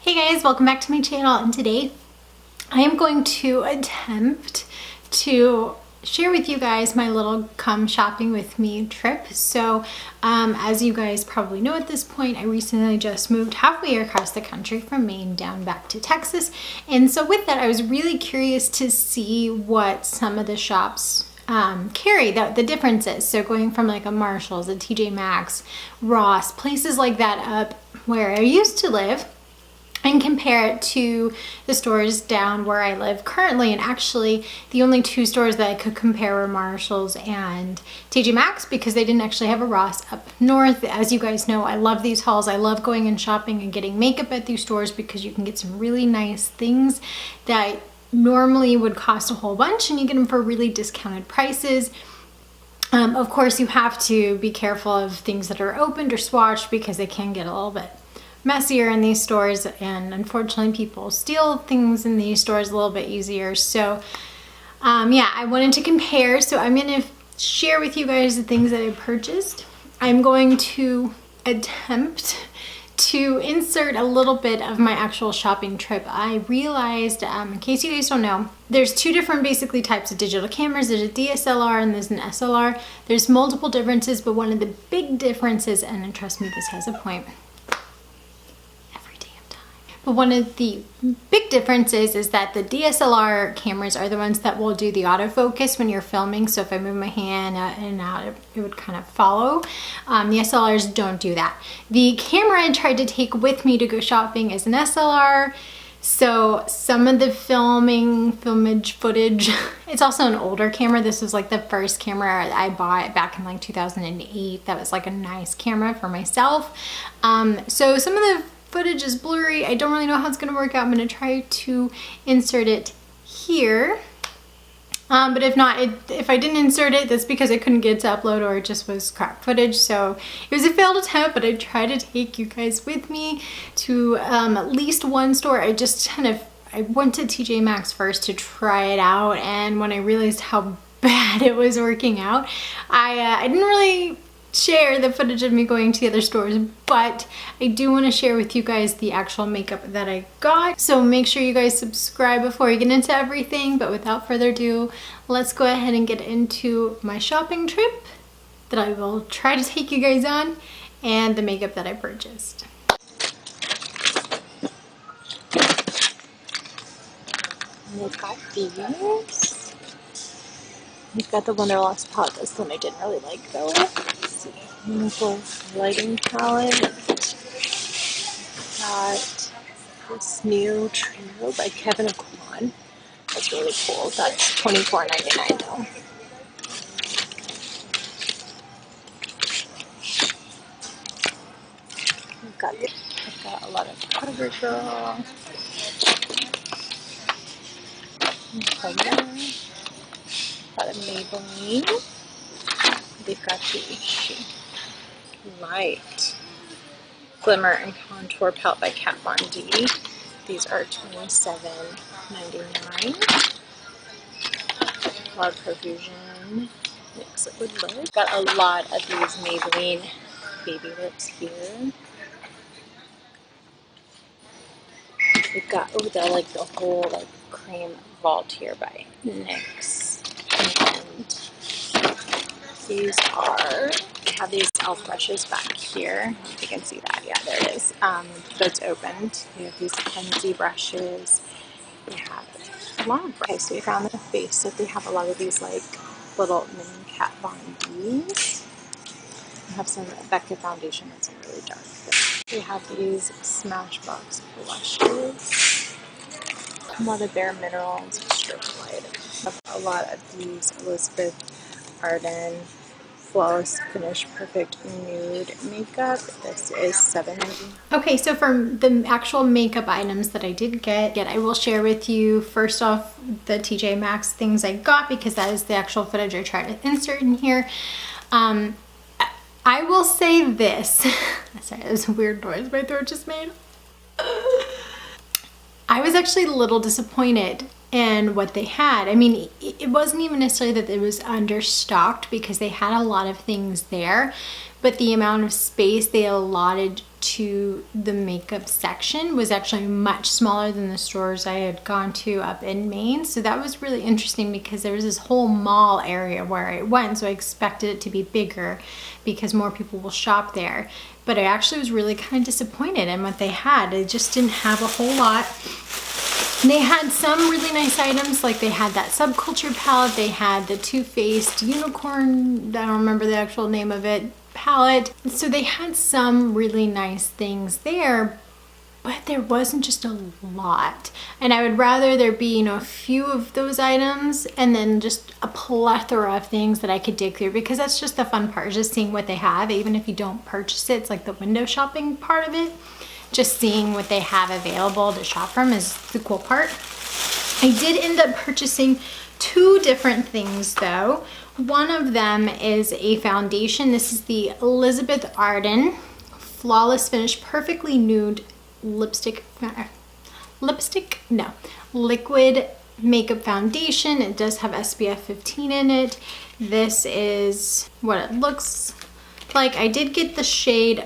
Hey guys, welcome back to my channel, and today I am going to attempt to share with you guys my little come shopping with me trip. So as you guys probably know at this point, I recently just moved halfway across the country from Maine down back to Texas, and so with that I was really curious to see what some of the shops carry, the differences. So going from like a Marshall's, a TJ Maxx, Ross, places like that up where I used to live, and compare it to the stores down where I live currently. And actually the only two stores that I could compare were Marshall's and TJ Maxx, because they didn't actually have a Ross up north. As you guys know, I love these hauls. I love going and shopping and getting makeup at these stores because you can get some really nice things that normally would cost a whole bunch, and you get them for really discounted prices. Of course, you have to be careful of things that are opened or swatched because they can get a little bit messier in these stores, and unfortunately people steal things in these stores a little bit easier. So yeah, I wanted to compare, so I'm going to share with you guys the things that I purchased. I'm going to attempt to insert a little bit of my actual shopping trip. I realized, in case you guys don't know, there's two different basically types of digital cameras. There's a DSLR and there's an SLR. There's multiple differences, but one of the big differences, and trust me, this has a point, but one of the big differences is that the DSLR cameras are the ones that will do the autofocus when you're filming. So if I move my hand out and out, it would kind of follow. The SLRs don't do that. The camera I tried to take with me to go shopping is an SLR. So some of the footage, it's also an older camera. This was like the first camera I bought back in like 2008. That was like a nice camera for myself. So some of the footage is blurry. I don't really know how it's going to work out. I'm going to try to insert it here. But if not, if I didn't insert it, that's because I couldn't get it to upload, or it just was crap footage. So it was a failed attempt, but I tried to take you guys with me to at least one store. I went to TJ Maxx first to try it out, and when I realized how bad it was working out, I didn't really share the footage of me going to the other stores, but I do want to share with you guys the actual makeup that I got. So make sure you guys subscribe before you get into everything. But without further ado, let's go ahead and get into my shopping trip that I will try to take you guys on, and the makeup that I purchased. We've got these. We've got the Wonderlust palette. This one I didn't really like though. Let's see. Wonderful lighting palette. Got this new Trio by Kevyn Aucoin. That's really cool. That's $24.99 though. I've got a lot of CoverGirl. Got a Maybelline. They've got the Light Glimmer and Contour Palette by Kat Von D. These are $27.99. Cloud Profusion Mix Liquid Lip. Got a lot of these Maybelline baby lips here. We've got the whole cream vault here by NYX, and these have these e.l.f. brushes back here. If you can see that, yeah, there it is. That's opened. We have these Kenzie brushes. We have a lot of brushes. So we found the face that they have a lot of these little mini Kat Von D's. We have some Becca foundation that's really dark. We have these Smashbox blushes. A lot of Bare Minerals, Stroke Light. A lot of these Elizabeth Arden Flawless Finish Perfect Nude makeup. This is $7.99. Okay, so from the actual makeup items that I did get, I will share with you first off the TJ Maxx things I got, because that is the actual footage I tried to insert in here. I will say this. Sorry, that was a weird noise my throat just made. I was actually a little disappointed and what they had. I mean, it wasn't even necessarily that it was understocked because they had a lot of things there, but the amount of space they allotted to the makeup section was actually much smaller than the stores I had gone to up in Maine. So that was really interesting because there was this whole mall area where I went, so I expected it to be bigger because more people will shop there. But I actually was really kind of disappointed in what they had. They just didn't have a whole lot. They had some really nice items, like they had that Subculture palette, they had the Too Faced unicorn, I don't remember the actual name of it, palette. So they had some really nice things there, but there wasn't just a lot. And I would rather there be, a few of those items and then just a plethora of things that I could dig through, because that's just the fun part, just seeing what they have. Even if you don't purchase it, it's like the window shopping part of it. Just seeing what they have available to shop from is the cool part. I did end up purchasing 2 different things though. One of them is a foundation. This is the Elizabeth Arden Flawless Finish Perfectly Nude liquid makeup foundation. It does have SPF 15 in it. This is what it looks like. I did get the shade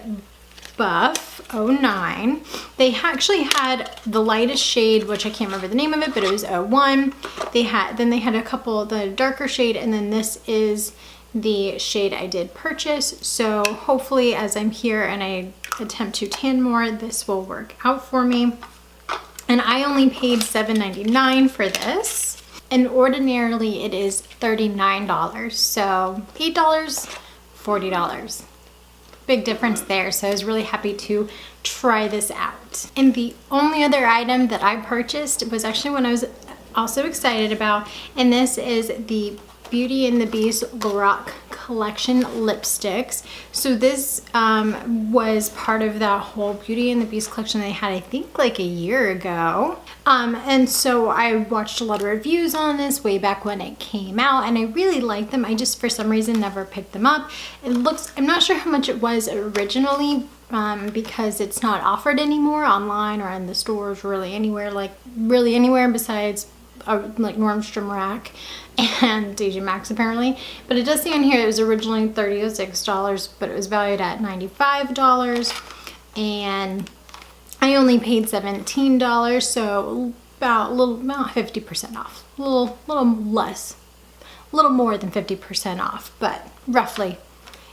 Buff 09. They actually had the lightest shade, which I can't remember the name of it, but it was 01. Then they had a couple, the darker shade, and then this is the shade I did purchase. So hopefully as I'm here and I attempt to tan more, this will work out for me. And I only paid $7.99 for this. And ordinarily it is $39. So $8, $40. Big difference there. So I was really happy to try this out. And the only other item that I purchased was actually one I was also excited about, and this is the Beauty and the Beast Lorac collection lipsticks. So this was part of that whole Beauty and the Beast collection they had, I think like a year ago. And so I watched a lot of reviews on this way back when it came out, and I really liked them. I just for some reason never picked them up. I'm not sure how much it was originally, because it's not offered anymore online or in the stores, really anywhere besides like Nordstrom Rack and TJ Maxx apparently. But it does say on here it was originally $36, but it was valued at $95, and I only paid $17, so about 50% off, a little more than 50% off, but roughly it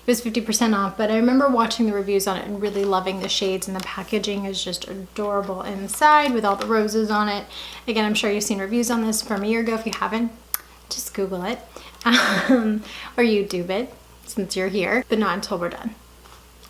was 50% off. But I remember watching the reviews on it and really loving the shades, and the packaging is just adorable inside with all the roses on it. Again, I'm sure you've seen reviews on this from a year ago. If you haven't, just Google it or YouTube it since you're here, but not until we're done.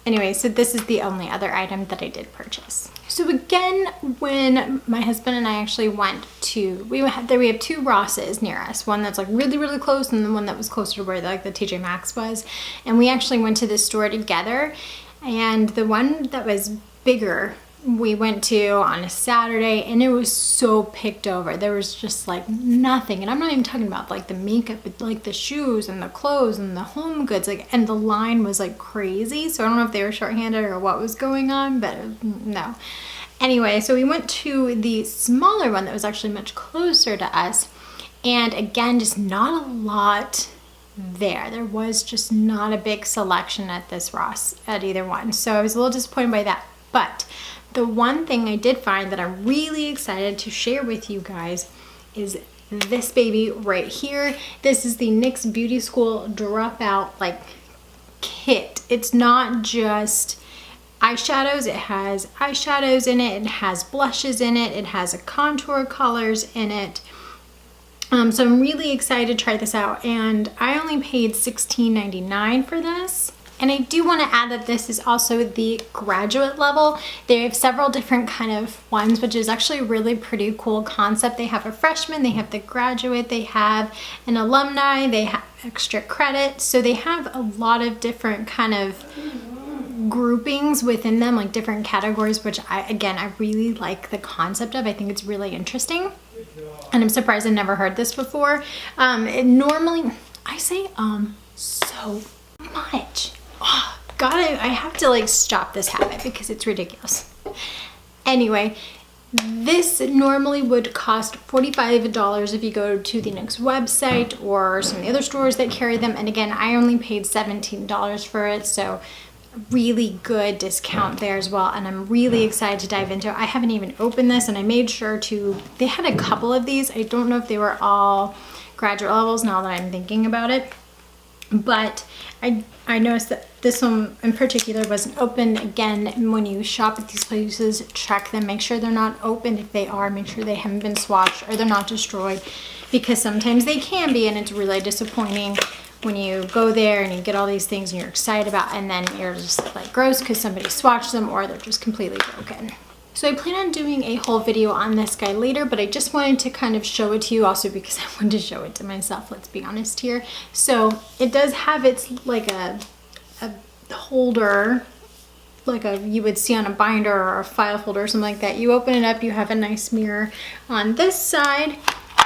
Anyway, so this is the only other item that I did purchase. So again, when my husband and I actually went to, we have 2 Rosses near us, one that's like really close and the one that was closer to where like the TJ Maxx was. And we actually went to this store together, and the one that was bigger we went to on a Saturday, and it was so picked over. There was just like nothing, and I'm not even talking about like the makeup, but like the shoes and the clothes and the home goods, like, and the line was like crazy. So I don't know if they were shorthanded or what was going on, but no. Anyway, so we went to the smaller one that was actually much closer to us, and again, just not a lot there. There was just not a big selection at this Ross at either one, so I was a little disappointed by that. But the one thing I did find that I'm really excited to share with you guys is this baby right here. This is the NYX Beauty School Dropout like kit. It's not just eyeshadows. It has eyeshadows in it. It has blushes in it. It has a contour colors in it. So I'm really excited to try this out, and I only paid $16.99 for this. And I do want to add that this is also the graduate level. They have several different kind of ones, which is actually a really pretty cool concept. They have a freshman, they have the graduate, they have an alumni, they have extra credit. So they have a lot of different kind of groupings within them, like different categories, which I really like the concept of. I think it's really interesting. And I'm surprised I've never heard this before. Normally, I say so much. Oh, God, I have to like stop this habit because it's ridiculous. Anyway, This normally would cost $45 if you go to the NYX website or some of the other stores that carry them. And again, I only paid $17 for it, so really good discount there as well. And I'm really excited to dive into it. I haven't even opened this, and I made sure to, they had a couple of these. I don't know if they were all graduate levels now that I'm thinking about it. But I noticed that this one in particular wasn't open. Again, when you shop at these places, check them, make sure they're not open. If they are, make sure they haven't been swatched or they're not destroyed, because sometimes they can be, and it's really disappointing when you go there and you get all these things and you're excited about, and then you're just like gross because somebody swatched them or they're just completely broken. So I plan on doing a whole video on this guy later, but I just wanted to kind of show it to you also because I wanted to show it to myself, let's be honest here. So it does have its like a holder, like you would see on a binder or a file folder or something like that. You open it up, you have a nice mirror on this side,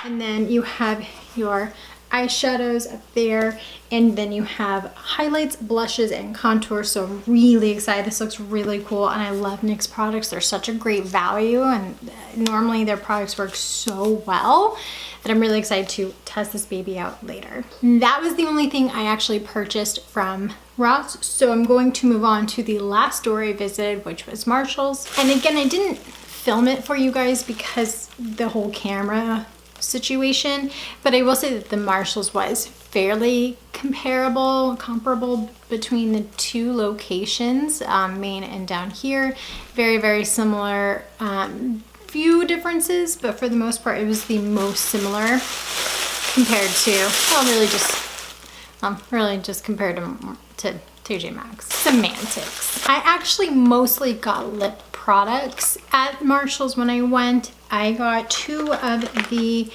and then you have your eyeshadows up there, and then you have highlights, blushes, and contour. So I'm really excited. This looks really cool, and I love NYX products. They're such a great value, and normally their products work so well that I'm really excited to test this baby out later. That was the only thing I actually purchased from Ross, so I'm going to move on to the last store I visited, which was Marshall's. And again, I didn't film it for you guys because the whole camera situation, but I will say that the Marshall's was fairly comparable between the two locations, Main and down here. Very similar, few differences, but for the most part it was the most similar compared to, well, really just compared to TJ Maxx. Semantics. I actually mostly got lip products at Marshall's when I went. I got two of the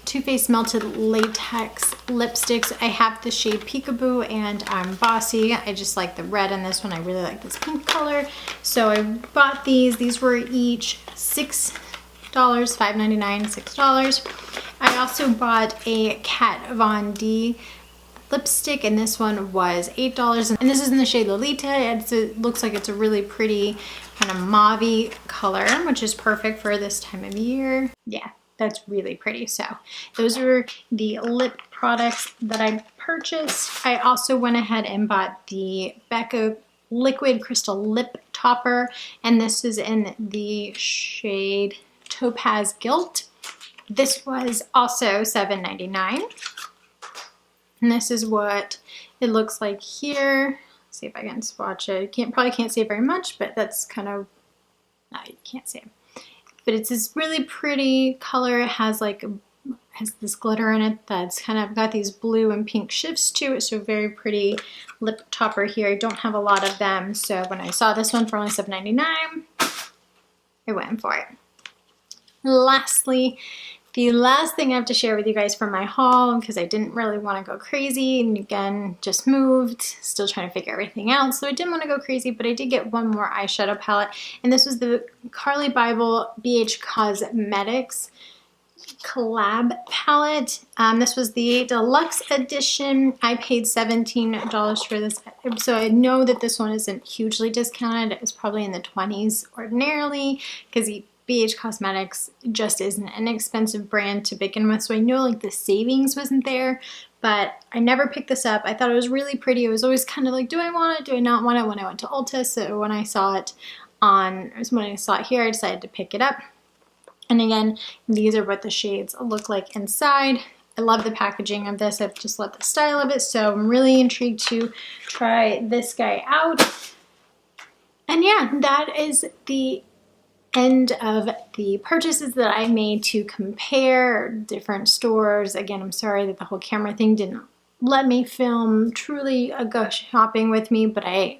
Too Faced melted latex lipsticks. I have the shade Peekaboo and Bossy. I just like the red in this one. I really like this pink color. So I bought these. These were each $6, $5.99, $6. I also bought a Kat Von D lipstick, and this one was $8, and this is in the shade Lolita. It looks like it's a really pretty kind of mauve-y color, which is perfect for this time of year. Yeah, that's really pretty. So those are the lip products that I purchased. I also went ahead and bought the Becca Liquid Crystal Lip Topper, and this is in the shade Topaz Gilt. This was also $7.99. And this is what it looks like here. Let's see if I can swatch it. Probably can't see it very much, but that's kind of, no, you can't see it. But it's this really pretty color. It has this glitter in it that's kind of got these blue and pink shifts to it. So very pretty lip topper here. I don't have a lot of them. So when I saw this one for only $7.99, I went for it. Lastly, the last thing I have to share with you guys from my haul, because I didn't really want to go crazy, and again, just moved, still trying to figure everything out, so I didn't want to go crazy, but I did get one more eyeshadow palette, and this was the Carli Bybel BH Cosmetics collab palette. This was the deluxe edition. I paid $17 for this, so I know that this one isn't hugely discounted. It was probably in the 20s ordinarily, because BH Cosmetics just isn't an expensive brand to begin with, so I know like the savings wasn't there, but I never picked this up. I thought it was really pretty. It was always kind of like, do I want it, do I not want it, when I went to Ulta. So when I saw it here, I decided to pick it up. And again, these are what the shades look like inside. I love the packaging of this. I've just loved the style of it, so I'm really intrigued to try this guy out. And yeah, that is the end of the purchases that I made to compare different stores. Again, I'm sorry that the whole camera thing didn't let me film truly go shopping with me, but I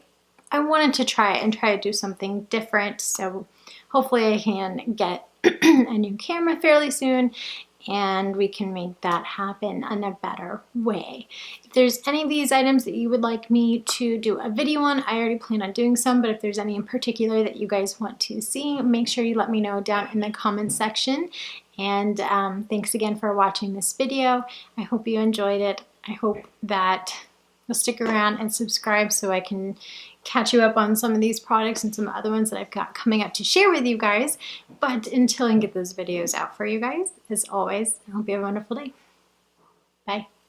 wanted to try it and try to do something different. So hopefully I can get a new camera fairly soon, and we can make that happen in a better way. If there's any of these items that you would like me to do a video on, I already plan on doing some, but if there's any in particular that you guys want to see, make sure you let me know down in the comments section. And thanks again for watching this video. I hope you enjoyed it. I hope that you'll stick around and subscribe so I can catch you up on some of these products and some other ones that I've got coming up to share with you guys. But until I can get those videos out for you guys, as always, I hope you have a wonderful day. Bye.